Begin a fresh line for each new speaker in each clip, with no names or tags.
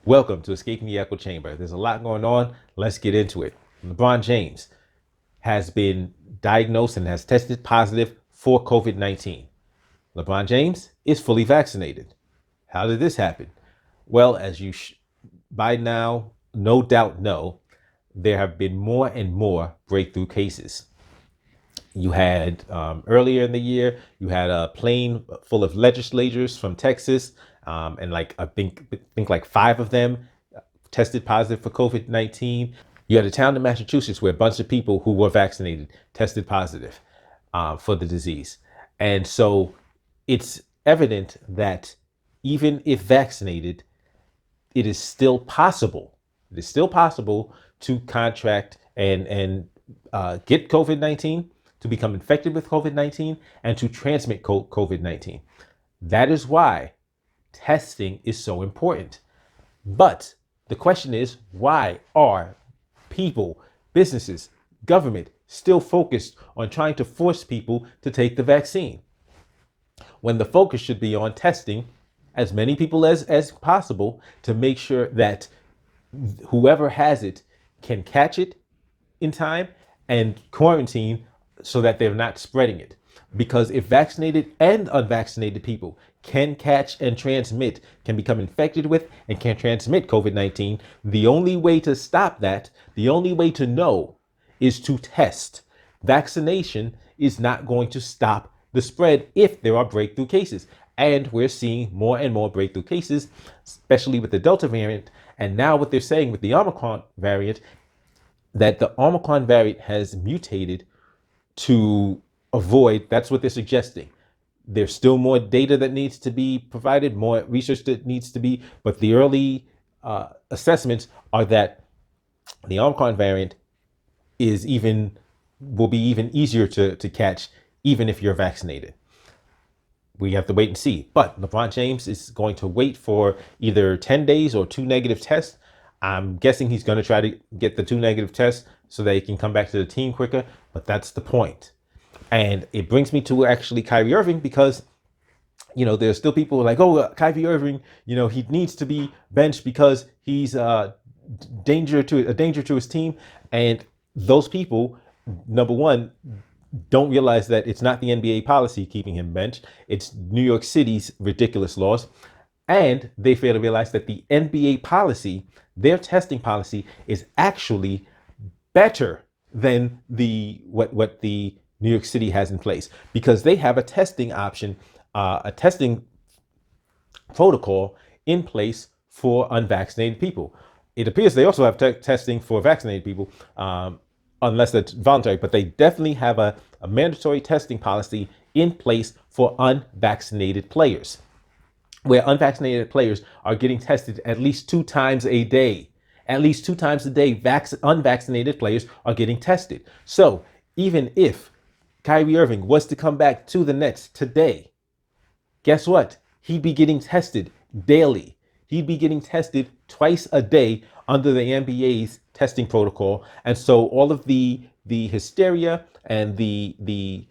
Welcome to Escaping the Echo Chamber. There's a lot going on. Let's get into it. LeBron James has been diagnosed and has tested positive for COVID-19. LeBron James is fully vaccinated. How did this happen? Well, as you by now no doubt know, there have been more and more breakthrough cases. You had earlier in the year, you had a plane full of legislators from Texas, and like I think like 5 of them tested positive for COVID-19. You had a town in Massachusetts where a bunch of people who were vaccinated tested positive for the disease, and so it's evident that even if vaccinated, it is still possible. It is still possible to contract and get COVID-19, to become infected with COVID-19, and to transmit COVID-19. That is why testing is so important. But the question is, why are people, businesses, government still focused on trying to force people to take the vaccine, when the focus should be on testing as many people as possible to make sure that whoever has it can catch it in time and quarantine so that they're not spreading it? Because if vaccinated and unvaccinated people can catch and transmit, can become infected with and can transmit COVID-19, the only way to stop that, the only way to know, is to test. Vaccination is not going to stop the spread if there are breakthrough cases. And we're seeing more and more breakthrough cases, especially with the Delta variant. And now what they're saying with the Omicron variant, that the Omicron variant has mutated to avoid, that's what they're suggesting. There's still more data that needs to be provided, more research that needs to be, but the early assessments are that the Omicron variant will be even easier to catch, even if you're vaccinated. We have to wait and see. But LeBron James is going to wait for either 10 days or 2 negative tests. I'm guessing he's going to try to get the 2 negative tests so that he can come back to the team quicker. But that's the point. And it brings me to actually Kyrie Irving, because, there's still people like, oh, Kyrie Irving, he needs to be benched because he's a danger to his team. And those people, number one, don't realize that it's not the NBA policy keeping him benched. It's New York City's ridiculous laws. And they fail to realize that the NBA policy, their testing policy, is actually better than what the New York City has in place, because they have a testing option, a testing protocol in place for unvaccinated people. It appears they also have testing for vaccinated people, unless that's voluntary, but they definitely have a mandatory testing policy in place for unvaccinated players, where unvaccinated players are getting tested at least 2 times a day. At least 2 times a day, unvaccinated players are getting tested. So even if Kyrie Irving was to come back to the Nets today, guess what? He'd be getting tested daily. He'd be getting tested twice a day under the NBA's testing protocol. And so all of the hysteria and the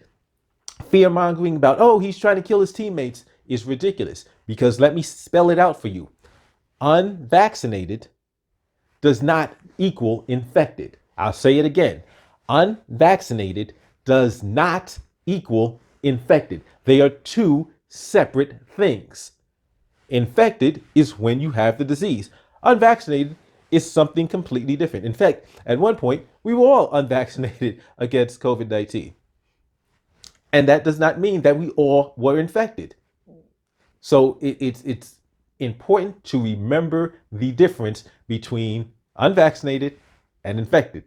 fear mongering about, oh, he's trying to kill his teammates, is ridiculous. Because let me spell it out for you. Unvaccinated does not equal infected. I'll say it again. Unvaccinated does not equal infected. They are 2 separate things. Infected is when you have the disease. Unvaccinated is something completely different. In fact, at one point, we were all unvaccinated against COVID-19. And that does not mean that we all were infected. So it's important to remember the difference between unvaccinated and infected.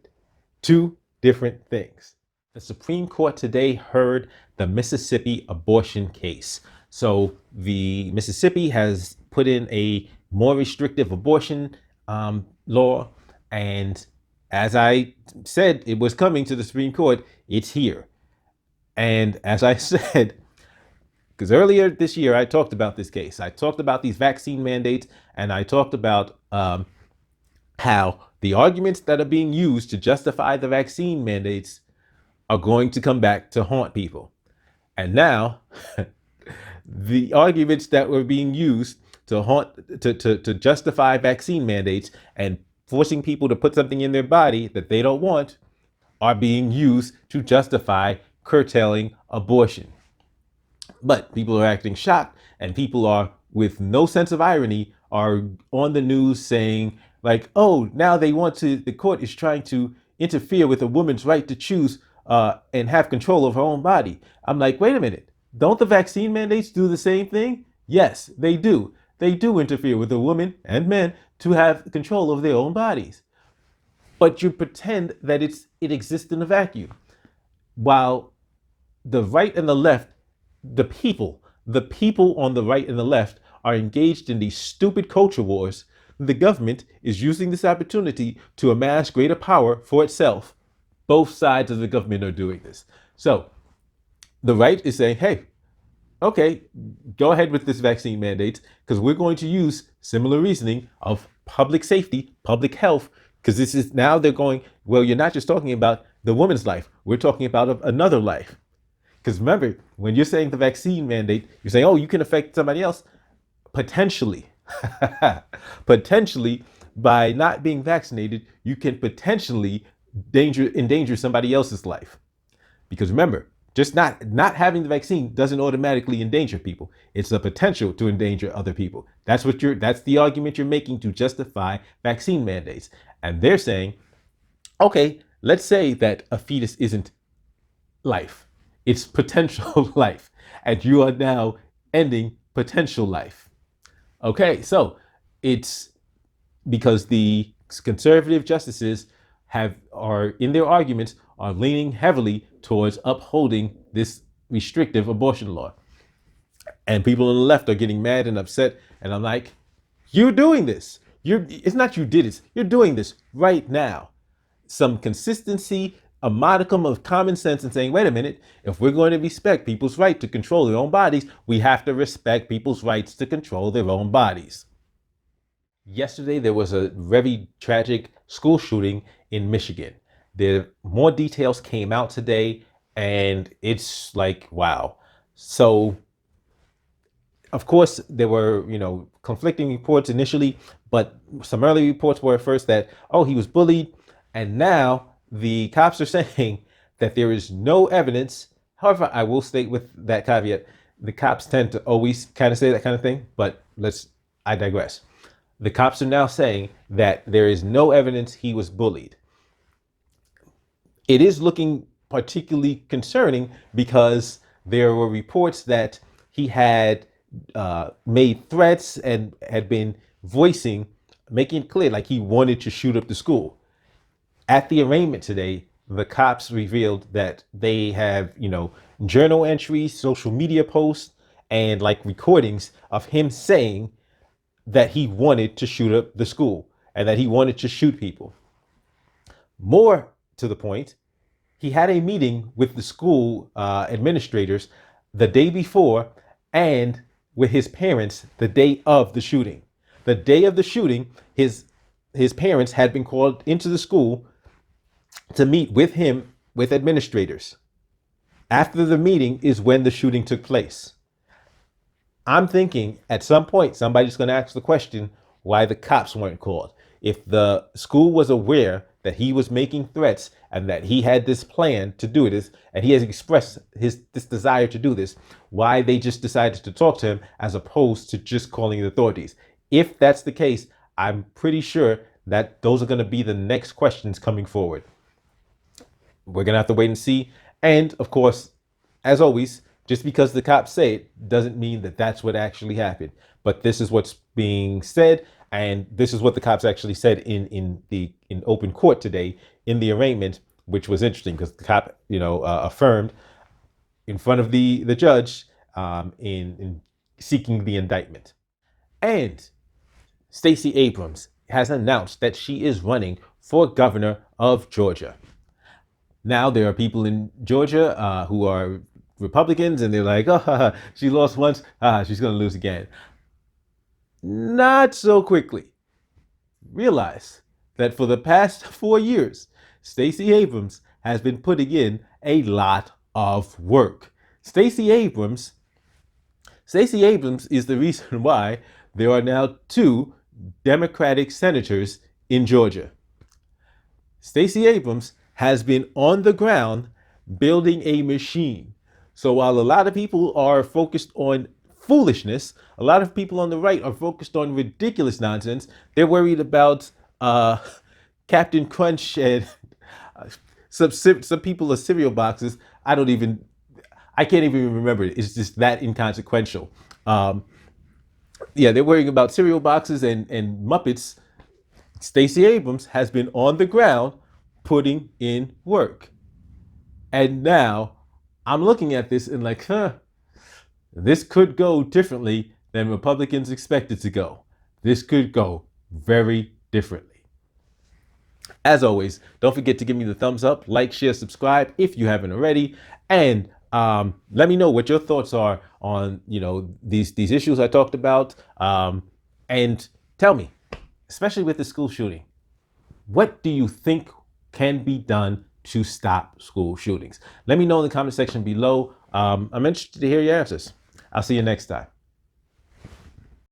2 different things. The Supreme Court today heard the Mississippi abortion case. So the Mississippi has put in a more restrictive abortion law. And as I said, it was coming to the Supreme Court. It's here. And as I said, because earlier this year, I talked about this case. I talked about these vaccine mandates, and I talked about how the arguments that are being used to justify the vaccine mandates are going to come back to haunt people. And now the arguments that were being used to justify vaccine mandates and forcing people to put something in their body that they don't want are being used to justify curtailing abortion. But people are acting shocked, and people are, with no sense of irony, are on the news saying, like, oh, now the court is trying to interfere with a woman's right to choose and have control of her own body. I'm like, wait a minute. Don't the vaccine mandates do the same thing? Yes, they do. They do interfere with a woman and men to have control of their own bodies. But you pretend that it exists in a vacuum. While the right and the left, the people on the right and the left are engaged in these stupid culture wars, the government is using this opportunity to amass greater power for itself. Both sides of the government are doing this. So the right is saying, hey, okay, go ahead with this vaccine mandate because we're going to use similar reasoning of public safety, public health, because this is now they're going, well, you're not just talking about the woman's life, we're talking about another life. Because remember, when you're saying the vaccine mandate, you're saying, oh, you can affect somebody else. Potentially. Potentially, by not being vaccinated, you can potentially endanger somebody else's life. Because remember, just not having the vaccine doesn't automatically endanger people. It's a potential to endanger other people. That's the argument you're making to justify vaccine mandates. And they're saying, okay, let's say that a fetus isn't life. It's potential life. And you are now ending potential life. Okay, so it's because the conservative justices are in their arguments are leaning heavily towards upholding this restrictive abortion law. And people on the left are getting mad and upset. And I'm like, you're doing this. It's not you did it. You're doing this right now. Some consistency, a modicum of common sense, and saying, wait a minute, if we're going to respect people's right to control their own bodies, we have to respect people's rights to control their own bodies. Yesterday, there was a very tragic school shooting in Michigan. More details came out today, and it's like, wow. So, of course, there were, conflicting reports initially, but some early reports were at first that, oh, he was bullied. And now the cops are saying that there is no evidence. However, I will state with that caveat, the cops tend to always kind of say that kind of thing, but I digress. The cops are now saying that there is no evidence he was bullied. It is looking particularly concerning because there were reports that he had made threats and had been making it clear like he wanted to shoot up the school. At the arraignment today, the cops revealed that they have, journal entries, social media posts, and like recordings of him saying that he wanted to shoot up the school and that he wanted to shoot people. More to the point, he had a meeting with the school administrators the day before and with his parents the day of the shooting. The day of the shooting, his parents had been called into the school to meet with him, with administrators. After the meeting is when the shooting took place. I'm thinking at some point, somebody's going to ask the question why the cops weren't called. If the school was aware that he was making threats and that he had this plan to do this, and he has expressed this desire to do this, why they just decided to talk to him as opposed to just calling the authorities. If that's the case, I'm pretty sure that those are going to be the next questions coming forward. We're going to have to wait and see. And of course, as always, just because the cops say it doesn't mean that that's what actually happened. But this is what's being said. And this is what the cops actually said in open court today in the arraignment, which was interesting because the cop, affirmed in front of the judge in seeking the indictment. And Stacey Abrams has announced that she is running for governor of Georgia. Now there are people in Georgia who are Republicans, and they're like, oh, she lost once, she's going to lose again. Not so quickly. Realize that for the past 4 years, Stacey Abrams has been putting in a lot of work. Stacey Abrams is the reason why there are now 2 Democratic senators in Georgia. Stacey Abrams has been on the ground building a machine. So while a lot of people are focused on foolishness, a lot of people on the right are focused on ridiculous nonsense. They're worried about Captain Crunch and some people are cereal boxes. I can't even remember it. It's just that inconsequential. They're worrying about cereal boxes and Muppets. Stacey Abrams has been on the ground putting in work. And now I'm looking at this and like, this could go differently than Republicans expect it to go. This could go very differently. As always, don't forget to give me the thumbs up, like, share, subscribe if you haven't already, and let me know what your thoughts are on these issues I talked about, and tell me, especially with the school shooting, what do you think can be done to stop school shootings? Let me know in the comment section below. I'm interested to hear your answers. I'll see you next time.